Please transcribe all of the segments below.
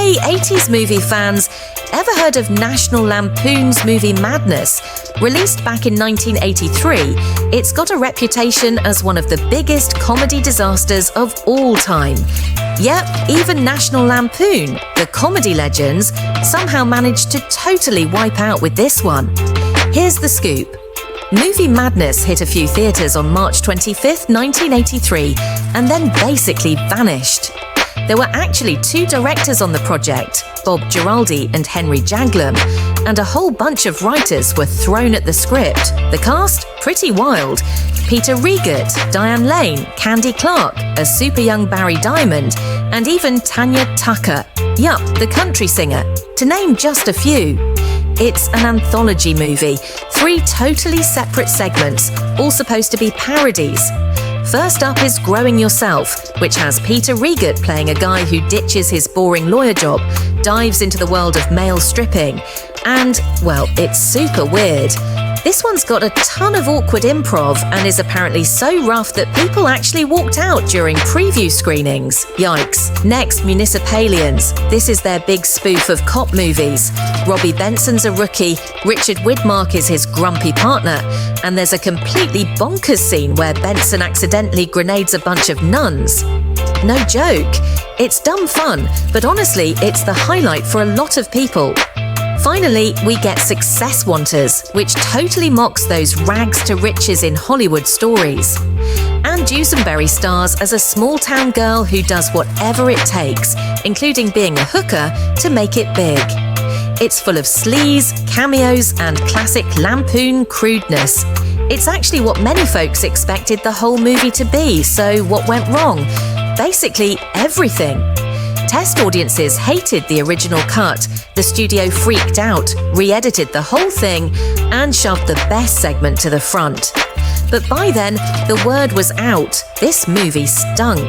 Hey, 80s movie fans, ever heard of National Lampoon's movie Madness? Released back in 1983, it's got a reputation as one of the biggest comedy disasters of all time. Yep, even National Lampoon, the comedy legends, somehow managed to totally wipe out with this one. Here's the scoop. Movie Madness hit a few theatres on March 25th, 1983, and then basically vanished. There were actually two directors on the project, Bob Giraldi and Henry Jaglom, and a whole bunch of writers were thrown at the script. The cast? Pretty wild. Peter Riegert, Diane Lane, Candy Clark, a super young Barry Diamond, and even Tanya Tucker, yup, the country singer, to name just a few. It's an anthology movie, 3 totally separate segments, all supposed to be parodies. First up is Growing Yourself, which has Peter Riegert playing a guy who ditches his boring lawyer job, dives into the world of male stripping, and, well, it's super weird. This one's got a ton of awkward improv and is apparently so rough that people actually walked out during preview screenings. Yikes. Next, Municipalians. This is their big spoof of cop movies. Robbie Benson's a rookie, Richard Widmark is his grumpy partner, and there's a completely bonkers scene where Benson accidentally grenades a bunch of nuns. No joke. It's dumb fun, but honestly, it's the highlight for a lot of people. Finally, we get Success Wanters, which totally mocks those rags to riches in Hollywood stories. Ann Dusenberry stars as a small-town girl who does whatever it takes, including being a hooker, to make it big. It's full of sleaze, cameos, and classic Lampoon crudeness. It's actually what many folks expected the whole movie to be, so what went wrong? Basically, everything. Test audiences hated the original cut, the studio freaked out, re-edited the whole thing, and shoved the best segment to the front. But by then, the word was out. This movie stunk.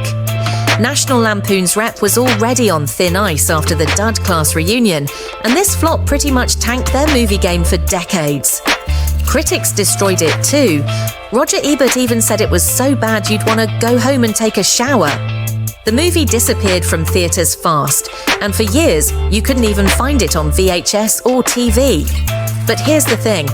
National Lampoon's rep was already on thin ice after the Dud Class reunion, and this flop pretty much tanked their movie game for decades. Critics destroyed it too. Roger Ebert even said it was so bad you'd want to go home and take a shower. The movie disappeared from theatres fast, and for years you couldn't even find it on VHS or TV. But here's the thing,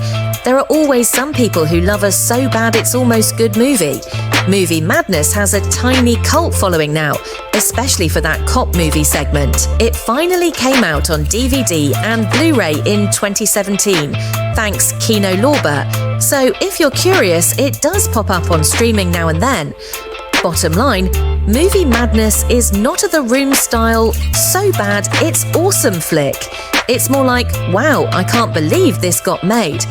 there are always some people who love a so bad it's almost good movie. Movie Madness has a tiny cult following now, especially for that cop movie segment. It finally came out on DVD and Blu-ray in 2017, thanks Kino Lorber. So if you're curious, it does pop up on streaming now and then. Bottom line, Movie Madness is not a The Room style, so bad it's awesome flick. It's more like, wow, I can't believe this got made.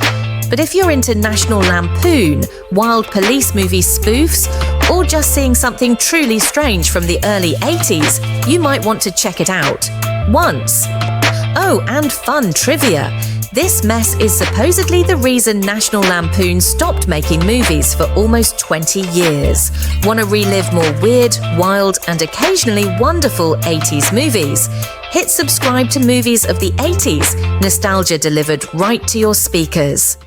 But if you're into National Lampoon, wild police movie spoofs, or just seeing something truly strange from the early 80s, you might want to check it out. Once. Oh, and fun trivia. This mess is supposedly the reason National Lampoon stopped making movies for almost 20 years. Want to relive more weird, wild, and occasionally wonderful 80s movies? Hit subscribe to Movies of the 80s, nostalgia delivered right to your speakers.